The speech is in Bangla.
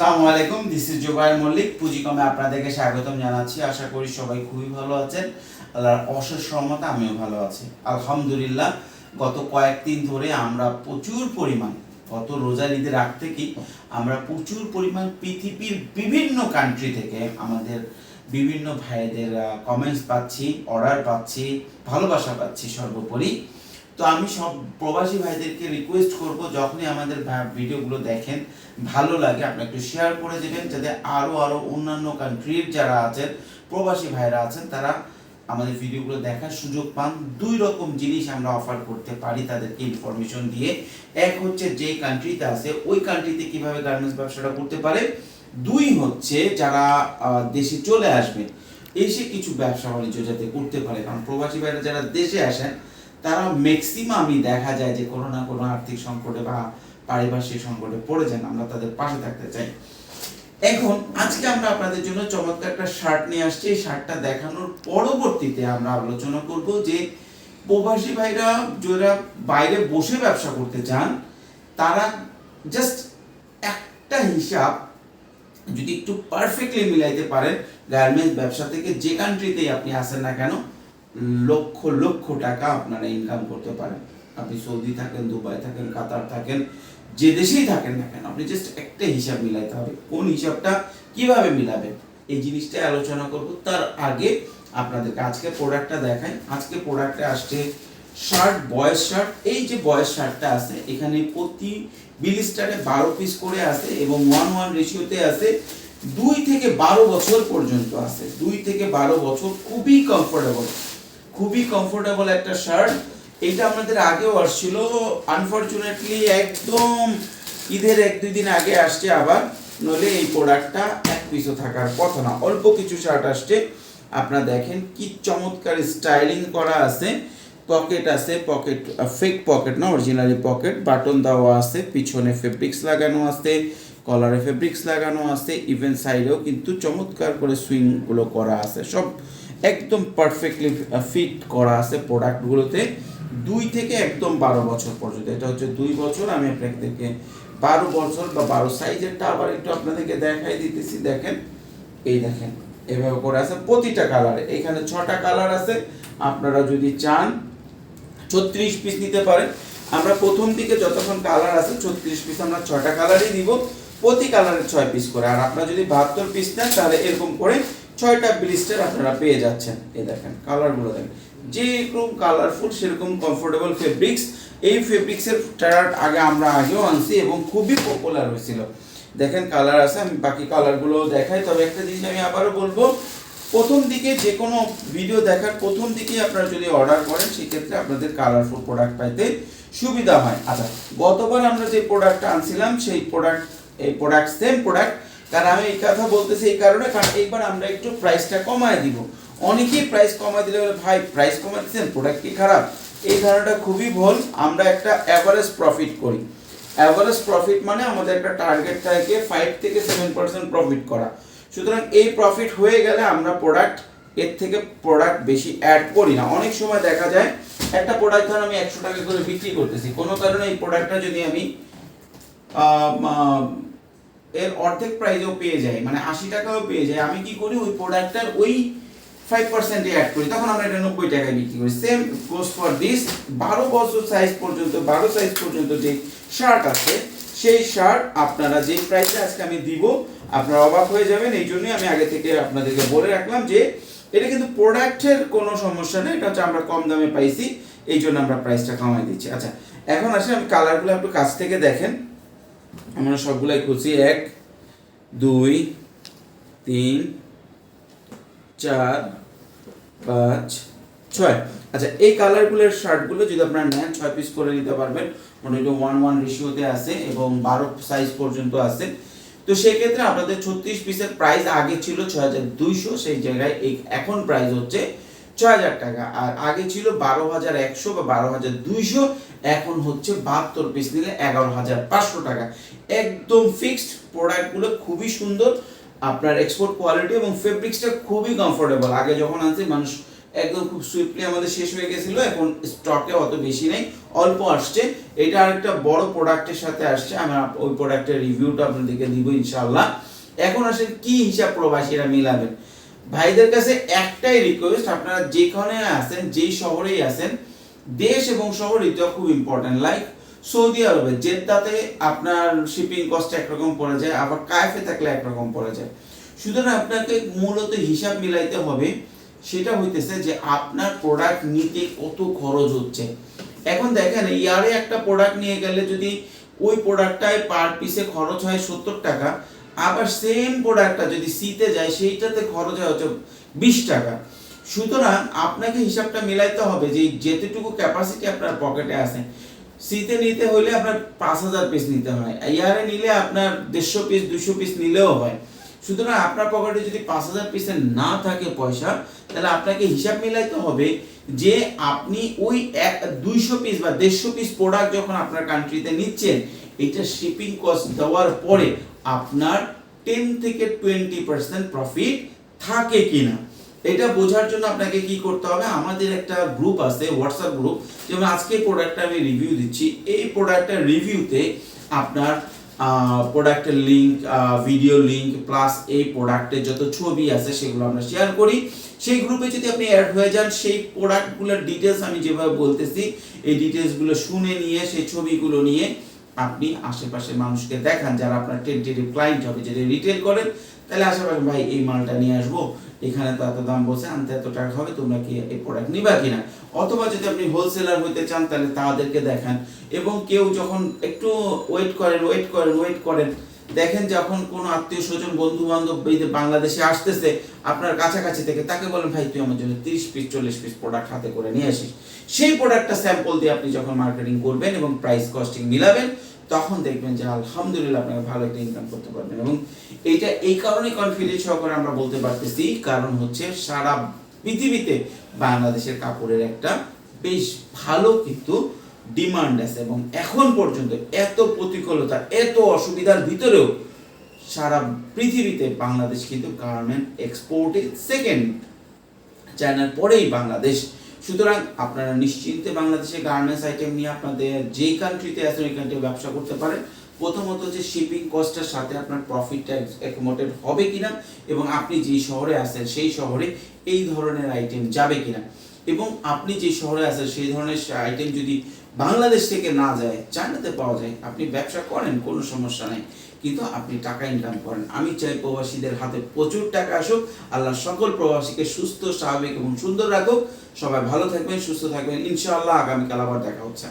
আসসালামু আলাইকুম, দিস ইজ জুবাইর মল্লিক। পুঁজিকমে আপনাদেরকে স্বাগতম জানাচ্ছি। আশা করি সবাই খুবই ভালো আছেন। আল্লাহর অশেষ রহমতে আমিও ভালো আছি আলহামদুলিল্লাহ। গত কয়েকদিন ধরে আমরা প্রচুর পরিমাণ, গত রোজার ঈদের আগ থেকেই আমরা প্রচুর পরিমাণ পৃথিবীর বিভিন্ন কান্ট্রি থেকে আমাদের বিভিন্ন ভাইদের কমেন্টস পাচ্ছি, অর্ডার পাচ্ছি, ভালোবাসা পাচ্ছি সর্বোপরি। তো আমি সব প্রবাসী ভাইদেরকে রিকোয়েস্ট করব, যখনই আমাদের ভিডিওগুলো দেখেন ভালো লাগে আপনি একটু শেয়ার করে দেবেন, যাতে আরও অন্যান্য কান্ট্রির যারা আছেন প্রবাসী ভাইরা আছেন তারা আমাদের ভিডিওগুলো দেখার সুযোগ পান। দুই রকম জিনিস আমরা অফার করতে পারি তাদেরকে ইনফরমেশন দিয়ে। এক হচ্ছে যে কান্ট্রিতে আছে ওই কান্ট্রিতে কিভাবে গার্মেন্টস ব্যবসাটা করতে পারে, দুই হচ্ছে যারা দেশে চলে আসবে এসে কিছু ব্যবসা বাণিজ্য যাতে করতে পারে। কারণ প্রবাসী ভাইরা যারা দেশে আসেন তারা ম্যাক্সিমামই দেখা যায় যে কোনো না কোনো আর্থিক সংকটে বা পারিপার্শ্বিক সংকটে পড়ে যান, আমরা তাদের পাশে থাকতে চাই। এখন আজকে আমরা আপনাদের জন্য চমৎকার একটা শার্ট নিয়ে আসছি। এই শার্টটা দেখানোর পরবর্তীতে আমরা আলোচনা করব যে প্রবাসী ভাইরা যারা বাইরে বসে ব্যবসা করতে চান তারা জাস্ট একটা হিসাব যদি একটু পারফেক্টলি মিলাইতে পারেন, গার্মেন্টস ব্যবসা থেকে যে কান্ট্রিতেই আপনি আসেন না কেন লক্ষ লক্ষ টাকা আপনারা ইনকাম করতে পারেন। আপনি সৌদি থাকেন, দুবাই থাকেন, কাতার থাকেন, যে দেশেই থাকেন না কেন আপনি জাস্ট একটা হিসাব মিলাইতে হবে। কোন হিসাবটা কিভাবে মিলাবেন এই জিনিসটাই আলোচনা করব। তার আগে আপনাদেরকে আজকে প্রোডাক্টটা দেখাই। আজকে প্রোডাক্টে আসছে শার্ট, বয়েজ শার্ট। এই যে বয়েজ শার্টটা আছে এখানে প্রতি বিলিস্টারে 12 পিস করে আছে এবং 1:1 রেশিওতে আছে। 2 থেকে 12 বছর পর্যন্ত আছে, 2 থেকে 12 বছর। খুবই কমফোর্টেবল একটা শার্ট। এটা আমাদের আগেও আসছিল, আনফরচুনেটলি একদম ঈদের 1-2 দিন আগে আসছে আবার, নইলে এই প্রোডাক্টটা এক পিসও থাকার কথা না। অল্প কিছু শার্ট আসছে। আপনারা দেখেন কি চমৎকার স্টাইলিং করা আছে। পকেট আছে, পকেট ফেক পকেট না, অরিজিনালি পকেট। বাটন দেওয়া আছে, পিছনে ফেব্রিক্স লাগানো আছে, কলারে ফেব্রিক্স লাগানো আছে, ইভেন সাইডেও কিন্তু চমৎকার করে সুইংগুলো করা আছে। সব একদম পারফেক্টলি ফিট করা আছে প্রোডাক্টগুলোতে। 2 থেকে একদম 12 বছর পর্যন্ত। এটা হচ্ছে 2 বছর, আমি আপনাদেরকে 12 বছর বা 12 সাইজেরটা আবার একটু আপনাদেরকে দেখাই দিতেছি। দেখেন, এই দেখেন এভাবে করে আছে প্রতিটা কালারে। এখানে 6টা কালার আছে। আপনারা যদি চান 36 পিস নিতে পারেন। আমরা প্রথম দিকে যতক্ষণ কালার আছে 36 পিস আমরা 6টা কালারই দিব, প্রতি কালারে 6 পিস করে। আর আপনারা যদি 72 পিস নেন তাহলে এরকম করে 6টা ব্লিস্টার আপনারা পেয়ে যাচ্ছেন। এই দেখেন কালারগুলো দেখেন, যেরকম কালারফুল সেরকম কমফোর্টেবল ফেব্রিক্স। এই ফেব্রিক্সের শার্ট আমরা আগেও আনছি এবং খুবই পপুলার হয়েছিল। দেখেন কালার আছে, আমি বাকি কালারগুলো দেখাই। তবে একটা জিনিস আমি আবারও বলবো, প্রথম দিকে যে কোনো ভিডিও দেখার প্রথম দিকেই আপনারা যদি অর্ডার করেন সেক্ষেত্রে আপনাদের কালারফুল প্রোডাক্ট পাইতে সুবিধা হয়। আচ্ছা, গতবার আমরা যে প্রোডাক্টটা আনছিলাম সেই প্রোডাক্ট সেম প্রোডাক্ট। কারণ আমি এই কথা বলতেছি এই কারণে, কারণ এইবার আমরা একটু প্রাইসটা কমায় দিব। অনেকেই প্রাইস কমায় দিলে বলে ভাই প্রাইস কমায় দিচ্ছেন, প্রোডাক্ট কি খারাপ? এই ধারণাটা খুবই ভুল। আমরা একটা অ্যাভারেজ প্রফিট করি। অ্যাভারেজ প্রফিট মানে আমাদের একটা টার্গেট থাকে 5 থেকে 7% প্রফিট করা। সুতরাং এই প্রফিট হয়ে গেলে আমরা এর থেকে প্রোডাক্ট বেশি অ্যাড করি না। অনেক সময় দেখা যায় একটা প্রোডাক্ট ধর আমি 100 টাকা করে বিক্রি করতেছি, কোনো কারণে এই প্রোডাক্টটা যদি আমি এর অর্ধেক প্রাইসেও পেয়ে যাই, মানে 80 টাকাও পেয়ে যাই, আমি কি করি ওই প্রোডাক্টটার ওই 5% অ্যাড করি, তখন আমরা এটা 90 টাকায় বিক্রি করি। Same goes for this. 12 বছর সাইজ পর্যন্ত, 12 সাইজ পর্যন্ত যে শার্ট আছে সেই শার্ট আপনারা যে প্রাইসে আজকে আমি দিব আপনারা অবাক হয়ে যাবেন। এই জন্যই আমি আগে থেকে আপনাদেরকে বলে রাখলাম যে এটা কিন্তু প্রোডাক্টের কোনো সমস্যা নেই, এটা হচ্ছে আমরা কম দামে পাইছি এই জন্য আমরা প্রাইসটা কমাই দিচ্ছি। আচ্ছা, এখন আসলে আমি কালারগুলো একটু কাছ থেকে দেখেন। আমরা সবগুলাই খুঁজছি 1 2 3 4 5 6। আচ্ছা, এই কালারগুলোর শার্টগুলো যদি আপনারা নেন 6 পিস করে নিতে পারবেন। ওটা 1:1 রেশিওতে আছে এবং 12 সাইজ পর্যন্ত আছে। তো সেই ক্ষেত্রে আপনাদের 36 পিসের প্রাইস আগে ছিল 6200, সেই জায়গায় এখন প্রাইস হচ্ছে 6000 টাকা। আর আগে ছিল 12100 বা 12200, এখন হচ্ছে 72 পিস নিলে 11500 টাকা। একদম ফিক্সড। প্রোডাক্টগুলো খুবই সুন্দর, আপনার এক্সপোর্ট কোয়ালিটি এবং ফেব্রিক্সটা খুবই কমফোর্টেবল। আগে যখন আনছি মানুষ একদম খুব সুইফটলি আমাদের শেষ হয়ে গেছিল, এখন স্টকে অত বেশি নেই, অল্প আসছে। এটা আরেকটা বড় প্রোডাক্টের সাথে আসছে, আমি ওই প্রোডাক্টের রিভিউটা আপনাদেরকে দিব ইনশাআল্লাহ। এখন আসেন কি হিসাব প্রবাসীরা মিলাবেন। ভাইদের কাছে একটাই রিকোয়েস্ট, আপনারা যেখানে আছেন, যেই শহরেই আছেন, দেশ এবং শহর এটা খুব ইম্পর্টেন্ট। লাইক সৌদি আরবে জেদ্দাতে আপনার শিপিং কস্ট একরকম পড়ে যায়, আবার কায়েফে থাকলে একরকম পড়ে যায়। সুতরাং আপনাকে মূলত হিসাব মিলাইতে হবে, সেটা হইতেছে যে আপনার প্রোডাক্ট নিতে কত খরচ হচ্ছে। এখন দেখেন ইয়ারে একটা প্রোডাক্ট নিয়ে গেলে যদি ওই প্রোডাক্টটায় পার পিসে খরচ হয় 70 টাকা, আবার সেম প্রোডাক্টটা যদি সিতে যায় সেইটাতে খরচ হয় হচ্ছে 20 টাকা। সুতরাং আপনাকে হিসাবটা মিলাইতে হবে যে যেতটুকু ক্যাপাসিটি আপনার পকেটে আছে, সিতে নিতে হলে আপনার 5000 পিস নিতে হয়, ইয়ারে নিলে আপনার 150 পিস 200 পিস নিলেও হয়। সুতরাং আপনার পকেটে যদি 5000 পিসের না থাকে পয়সা, তাহলে আপনাকে হিসাব মিলাইতে হবে যে আপনি ওই 200 পিস বা 150 পিস প্রোডাক্ট যখন আপনার কান্ট্রিতে নিচ্ছেন, এটা শিপিং কস্ট দেওয়ার পরে আপনার 10 থেকে 20% প্রফিট থাকে কিনা। এটা বোঝার জন্য আপনাকে কি করতে হবে, আমাদের একটা গ্রুপ আছে, হোয়াটসঅ্যাপ গ্রুপ, যেমন আজকে প্রোডাক্টটা আমি রিভিউ দিচ্ছি, এই প্রোডাক্টের রিভিউতে আপনার প্রোডাক্টের লিঙ্ক, ভিডিও লিঙ্ক প্লাস এই প্রোডাক্টের যত ছবি আছে সেগুলো আমরা শেয়ার করি। সেই গ্রুপে যদি আপনি অ্যাড হয়ে যান, সেই প্রোডাক্টগুলোর ডিটেলস আমি যেভাবে বলতেছি এই ডিটেলসগুলো শুনে নিয়ে, সেই ছবিগুলো নিয়ে আপনি আশেপাশের মানুষকে দেখান, যারা আপনার টেন্টেটিভ ক্লায়েন্ট হবে, যদি রিটেল করেন তাহলে আশেপাশে ভাই এই মালটা নিয়ে আসবো, এখানে তো এত দাম বলছে, আনতে এত টাকা হবে, তোমরা কি এই প্রোডাক্ট নিবা কিনা। অথবা যদি আপনি হোলসেলার হইতে চান তাহলে তাদেরকে দেখান। এবং কেউ যখন একটু ওয়েট করেন, দেখেন যখন কোনো আত্মীয় স্বজন বন্ধু বান্ধব বাংলাদেশে আসতেছে আপনার কাছাকাছি থেকে, তাকে বলেন ভাই তুই আমার জন্য 30 পিস 40 পিস প্রোডাক্ট হাতে করে নিয়ে আসিস। সেই প্রোডাক্টটা স্যাম্পল দিয়ে আপনি যখন মার্কেটিং করবেন এবং প্রাইস কস্টিং মিলাবেন, তখন দেখবেন যে আলহামদুলিল্লাহ আপনারা ভালো একটা ইনকাম করতে পারবেন। এবং এইটা এই কারণে কনফিডেন্স সহকারে আমরা বলতে পারতেছি, কারণ হচ্ছে সারা পৃথিবীতে বাংলাদেশের কাপড়ের একটা বেশ ভালো কিন্তু ডিমান্ড আছে। এবং এখন পর্যন্ত এত প্রতিকূলতা, এত অসুবিধার ভিতরেও সারা পৃথিবীতে বাংলাদেশ কিন্তু গার্মেন্ট এক্সপোর্টে সেকেন্ড, চায়নার পরেই বাংলাদেশ। সুতরাং আপনারা নিশ্চিন্তে বাংলাদেশে গার্মেন্টস আইটেম নিয়ে আপনাদের যেই কান্ট্রিতে আছেন ওই কান্ট্রি ব্যবসা করতে পারেন। প্রথমত যে শিপিং কস্টের সাথে আপনার প্রফিটটা অ্যাকোমোডেট হবে কিনা, এবং আপনি যেই শহরে আছেন সেই শহরে এই ধরনের আইটেম যাবে কিনা, এবং আপনি যে শহরে আছেন সেই ধরনের আইটেম যদি বাংলাদেশ থেকে না যায়, চায়নাতে পাওয়া যায়, আপনি ব্যবসা করেন, কোনো সমস্যা নেই, কিন্তু আপনি টাকা ইনকাম করেন। আমি চাই প্রবাসীদের হাতে প্রচুর টাকা আসুক, আল্লাহ সকল প্রবাসীকে সুস্থ, স্বাভাবিক এবং সুন্দর রাখুক। সবাই ভালো থাকবেন, সুস্থ থাকবেন, ইনশাআল্লাহ। আগামীকাল আবার দেখা হচ্ছে।